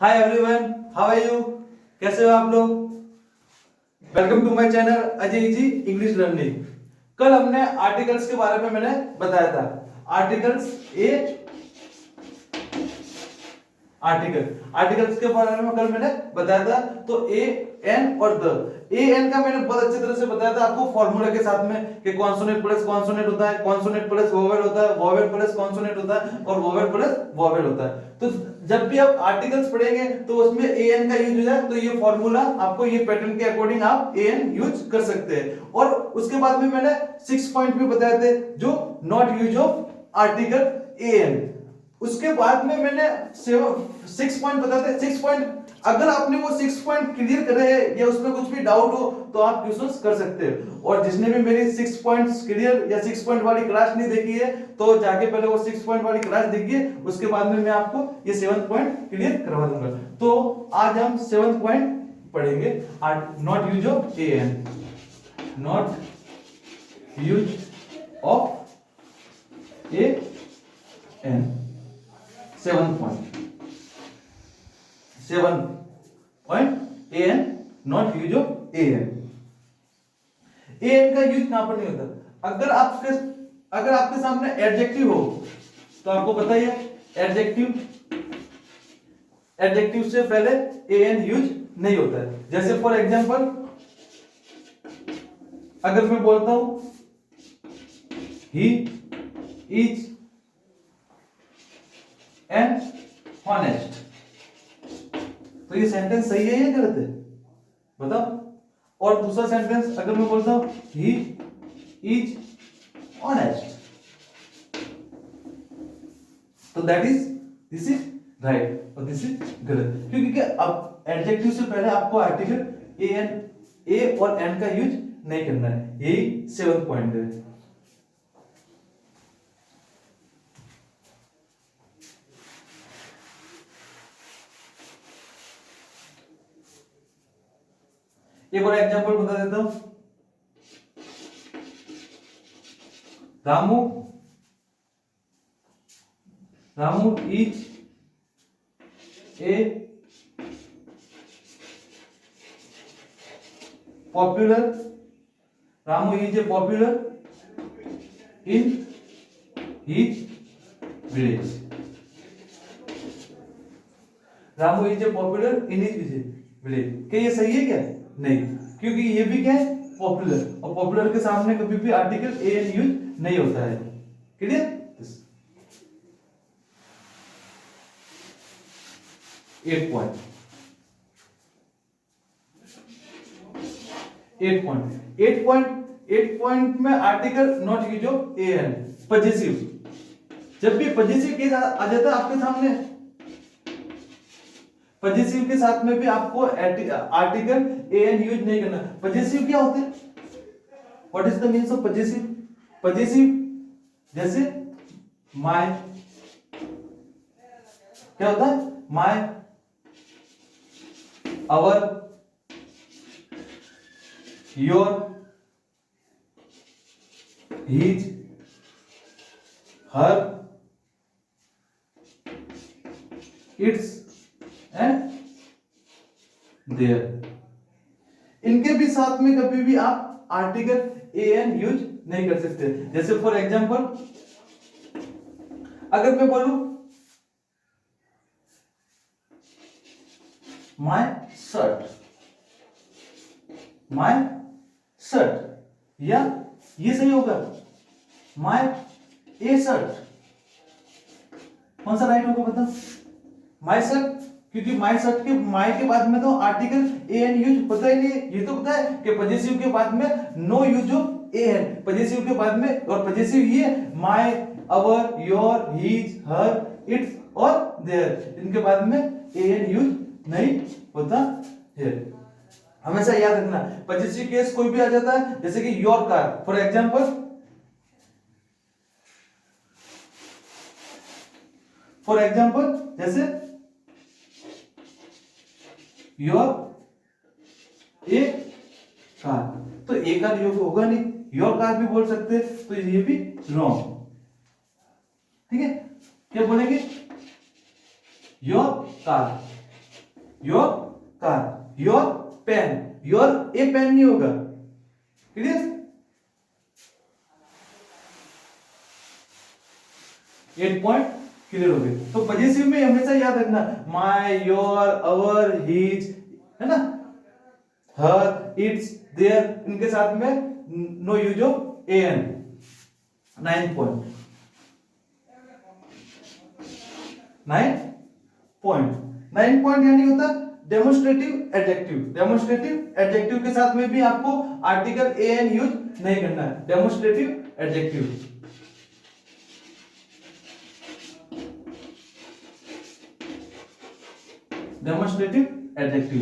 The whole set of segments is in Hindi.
Hi everyone, how are you? कैसे हो आप लोग? Welcome to my channel Ajay ji English learning. कल हमने आर्टिकल्स के बारे में मैंने बताया था। आर्टिकल्स आर्टिकल्स के बारे में कल मैंने बताया था। तो ए एन और द ए एन का मैंने बहुत अच्छी तरह से बताया था आपको फॉर्मूला के साथ में कि कॉन्सोनेंट प्लस कॉन्सोनेंट होता है, कॉन्सोनेंट प्लस वोवेल होता है, वोवेल प्लस कॉन्सोनेंट होता है और वोवेल प्लस वोवेल होता है। तो जब भी आप आर्टिकल्स पढ़ेंगे तो उसमें ए एन का यूज हो जाए तो ये फॉर्मूला आपको ये पैटर्न के अकॉर्डिंग आप ए एन यूज कर सकते हैं। और उसके बाद में मैंने 6 पॉइंट भी बताए थे जो not use of article a an. उसके बाद में मैंने 6 पॉइंट बताते हैं। 6 पॉइंट अगर आपने वो 6 पॉइंट क्लियर करे हैं या उसमें कुछ भी डाउट हो तो आप क्वेश्चंस कर सकते हो। और जिसने भी मेरी 6 पॉइंट्स क्लियर या 6 पॉइंट वाली क्लास नहीं देखी है तो जाके पहले वो 6 पॉइंट वाली क्लास देखिए, उसके बाद में मैं आपको ये 7 पॉइंट क्लियर करवा दूंगा। तो आज हम 7 पॉइंट पढ़ेंगे। Not use of a an, not use of a an. 7 point a an, not use of a an. A an का यूज कहां पर नहीं होता? अगर आपके सामने एडजेक्टिव हो तो आपको पता ही है एडजेक्टिव से पहले ए एन यूज नहीं होता है। जैसे फॉर एग्जांपल अगर मैं बोलता हूं ही इज एन हॉनेस्ट, तो ये सेंटेंस सही है या गलत है? बताओ। और दूसरा सेंटेंस अगर मैं बोलता हूं ही इज ऑनेस्ट, तो दिस इज राइट और दिस इज गलत। क्योंकि अब एडजेक्टिव से पहले आपको आर्टिकल ए और एन का यूज नहीं करना है। यही 7 पॉइंट है। एक और एग्जांपल बता देता हूं। Ramu is a popular in his village. Ramu is a popular in his village, क्या ये सही है क्या? नहीं, क्योंकि ये भी क्या है? पॉपुलर, और पॉपुलर के सामने कभी भी आर्टिकल ए एन यूज नहीं होता है। क्लियर? 8 पॉइंट में article not use of a an. Possessive, जब भी पजेसिव केस आ जाता है आपके सामने, पजेसिव के साथ में भी आपको आर्टिकल ए एन यूज नहीं करना। पजेसिव क्या होते हैं? What is the means of possessive? Possessive जैसे माय, क्या होता है? My, our, your, his, her, its and their. इनके भी साथ में कभी भी आप आर्टिकल ए एन यूज नहीं कर सकते। जैसे फॉर एग्जांपल अगर मैं बोलूं माय शर्ट, या ये सही होगा माय ए शर्ट। कौन सा राइट होगा बताओ? माय शर्ट, क्योंकि माय शर्ट के माय के बाद में तो आर्टिकल ए एन यूज पता ही नहीं। ये तो पता है कि पजेसिव के बाद में no use of a an, possessive के बाद में, और पजेसिव ये my, our, your, his, her, its और देयर, इनके बाद में ए एन यूज नहीं होता है। हमेशा याद रखना, पजेसिव केस कोई भी आ जाता है, जैसे कि योर कार फॉर एग्जांपल, जैसे योर ए कार, तो ए कार योग होगा नहीं, योर कार भी बोल सकते हैं, तो ये भी रॉन्ग। ठीक है, क्या बोलेंगे? Your car. Your car, your pen, your a pen नहीं होगा, क्लियर। 8 पॉइंट क्लियर हो गए। तो पजेसिव में हमेशा याद रखना माय, योर, अवर, हिज, है ना, हर, इट्स, देयर, इनके साथ में no use of an. 9 point, 9 point यानी होता डेमोन्स्ट्रेटिव एडजेक्टिव। डेमोन्स्ट्रेटिव एडजेक्टिव के साथ में भी आपको आर्टिकल ए एन यूज नहीं करना है। Demonstrative adjective, demonstrative adjective,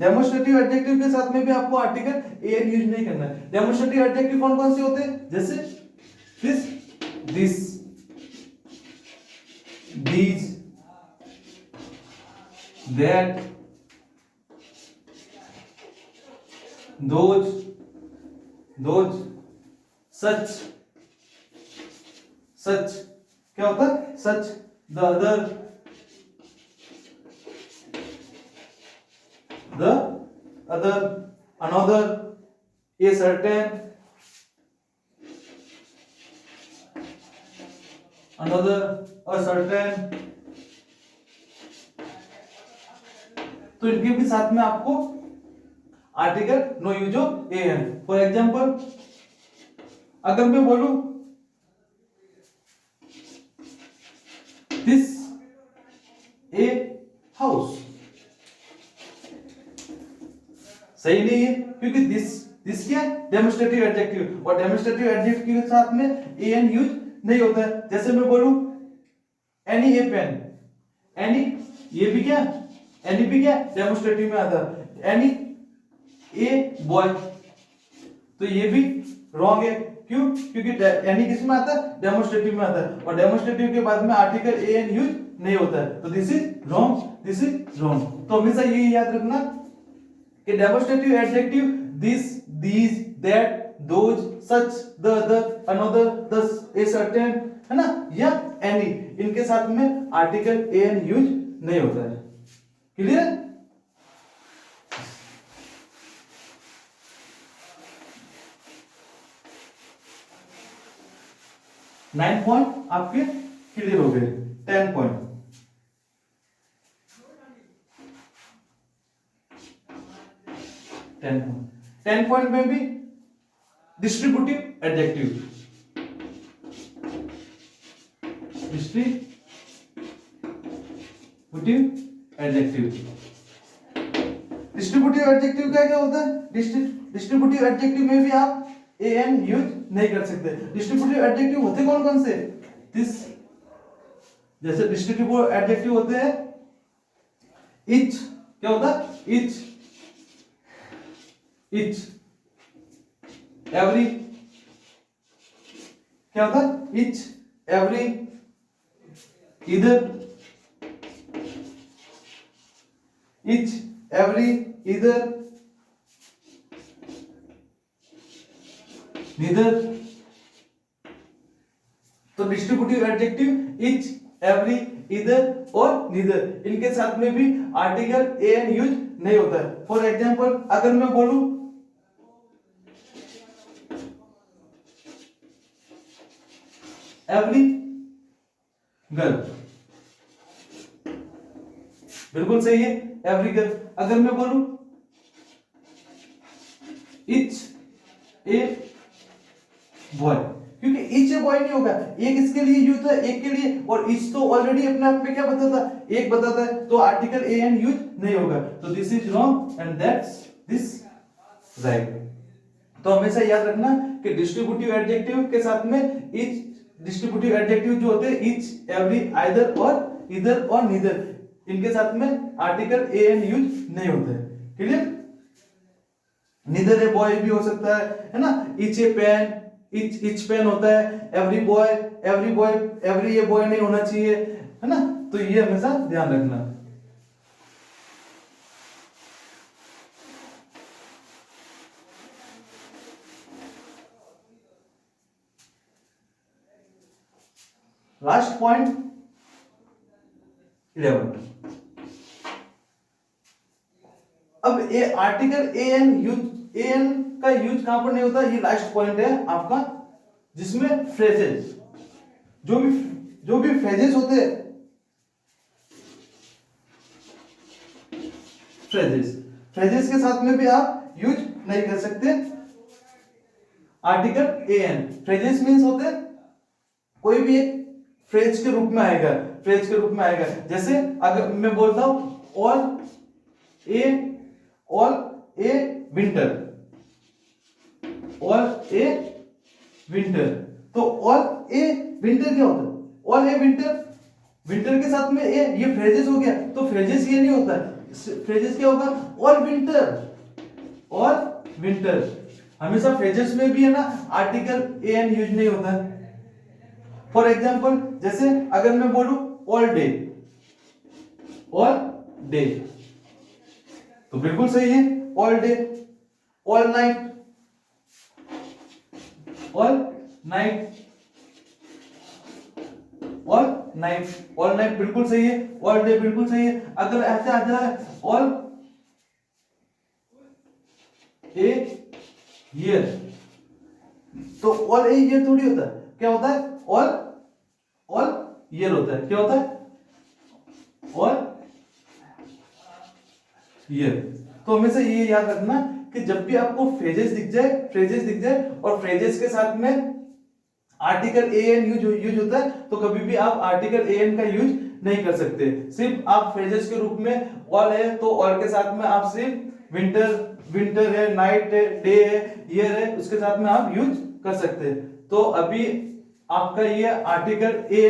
demonstrative adjective के साथ में भी आपको आर्टिकल ए एन यूज नहीं करना है। डेमोन्स्ट्रेटिव एडजेक्टिव कौन कौन से होते हैं, जैसे this, these, that, those, such, क्या होता है, such, the other, another, a certain, another, a certain। तो इनके भी साथ में आपको article no use of a an. For example अगर मैं बोलूं दिस ए हाउस, सही नहीं है, क्योंकि दिस क्या है, डेमोन्स्ट्रेटिव एडजेक्टिव, और डेमोन्स्ट्रेटिव एडजेक्टिव के साथ में ए एन यूज नहीं होता है। जैसे मैं बोलूं एनी ए पेन, एनी, ये भी क्या, एनी भी क्या डेमोन्स्ट्रेटिव में आता है। एनी ए बॉय, तो ये भी रॉन्ग है, क्यों, क्योंकि एनी किस में आता है, डेमोन्स्ट्रेटिव में आता है, और डेमोन्स्ट्रेटिव के बाद में आर्टिकल ए एन यूज नहीं होता है। तो this is wrong, this is wrong. तो हमेशा ये याद रखना कि demonstrative adjective this, these, that, those, such, the other, another, दस, ए सर्टेन, है ना, या एनी, इनके साथ में आर्टिकल ए एन यूज नहीं होता है। क्लियर। 9 पॉइंट आपके क्लियर हो गए। 10 पॉइंट, 10 पॉइंट में भी डिस्ट्रीब्यूटिव एडजेक्टिव, डिस्ट्रीब्यूटिव एडजेक्टिव क्या क्या होता है, डिस्ट्रीब्यूटिव एडजेक्टिव में भी आप ए एन यूज नहीं कर सकते। डिस्ट्रीब्यूटिव एडजेक्टिव होते कौन कौन से, दिस, जैसे डिस्ट्रीब्यूटिव एडजेक्टिव होते हैं इच, क्या होता है, इच, एवरी, क्या होता है, इच, एवरी, इधर, इच, एवरी, इधर, नीदर। तो डिस्ट्रीब्यूटिव एडजेक्टिव इच, एवरी, इधर और नीदर, इनके साथ में भी आर्टिकल ए एन यूज नहीं होता है। फॉर एग्जाम्पल अगर मैं बोलूं एवरी गर्ल, बिल्कुल सही है, एवरी गर्ल। अगर मैं बोलूं इच ए बॉय, क्योंकि इच ए बॉय नहीं होगा, एक इसके लिए यूज है, एक के लिए, और इच तो ऑलरेडी अपने आप में क्या बताता है, एक बताता है, तो आर्टिकल ए एन यूज नहीं होगा। तो this is wrong and that's this right. तो हमेशा याद रखना कि डिस्ट्रीब्यूटिव एडजेक्टिव के साथ में इच, डिस्ट्रीब्यूटिव एडजेक्टिव जो होते हैं इच, एवरी, आइदर और इधर और नीदर, इनके साथ में आर्टिकल ए एन यूज नहीं होता है। क्लियर। नीदर ए बॉय भी हो सकता है ना, इच ए पेन, इच पेन होता है, every boy, every a boy नहीं होना चाहिए, है ना। तो ये हमेशा ध्यान रखना। Last point, 11। अब ए आर्टिकल ए एन का यूज कहां पर नहीं होता, ये लास्ट पॉइंट है आपका, जिसमें फ्रेजेस, जो भी फ्रेजेस होते हैं, फ्रेजेस के साथ में भी आप यूज नहीं कर सकते article a N. Phrases means होते हैं कोई भी एक फ्रेज के रूप में आएगा, जैसे अगर मैं बोलता हूं ऑल ए विंटर, तो ऑल ए विंटर क्या होता है, ऑल ए विंटर के साथ में ये फ्रेजेस हो गया, तो फ्रेजेस ये नहीं होता है, फ्रेजेस क्या होगा, ऑल विंटर। हमेशा फ्रेजेस में भी है ना आर्टिकल ए एन यूज नहीं होता है। फॉर एग्जाम्पल, जैसे अगर मैं बोलूं ऑल डे, तो बिल्कुल सही है, ऑल डे। ऑल नाइट बिल्कुल सही है, ऑल डे बिल्कुल सही है। अगर ऐसे आ जाए ऑल ए ईयर, तो ऑल ए ईयर थोड़ी होता है, क्या होता है, ऑल ईयर होता है। क्या होता है, ऑल ईयर। तो हमेशा ये याद रखना कि जब भी आपको फ्रेजेस दिख जाए और फ्रेजेस के साथ में आर्टिकल ए एन यूज होता है, तो कभी भी आप आर्टिकल ए एन का यूज नहीं कर सकते। सिर्फ आप फ्रेजेस के रूप में ऑल है तो ऑल के साथ में आप सिर्फ विंटर है, नाइट है, डे है, ईयर है, उसके साथ में आप यूज कर सकते हैं। तो अभी आपका ये आर्टिकल ए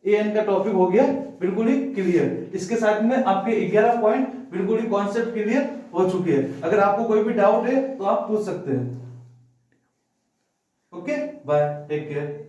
एन का टॉपिक हो गया बिल्कुल ही क्लियर। इसके साथ में आपके 11 पॉइंट बिल्कुल ही कॉन्सेप्ट क्लियर हो चुके हैं। अगर आपको कोई भी डाउट है तो आप पूछ सकते हैं। Okay, bye, take care.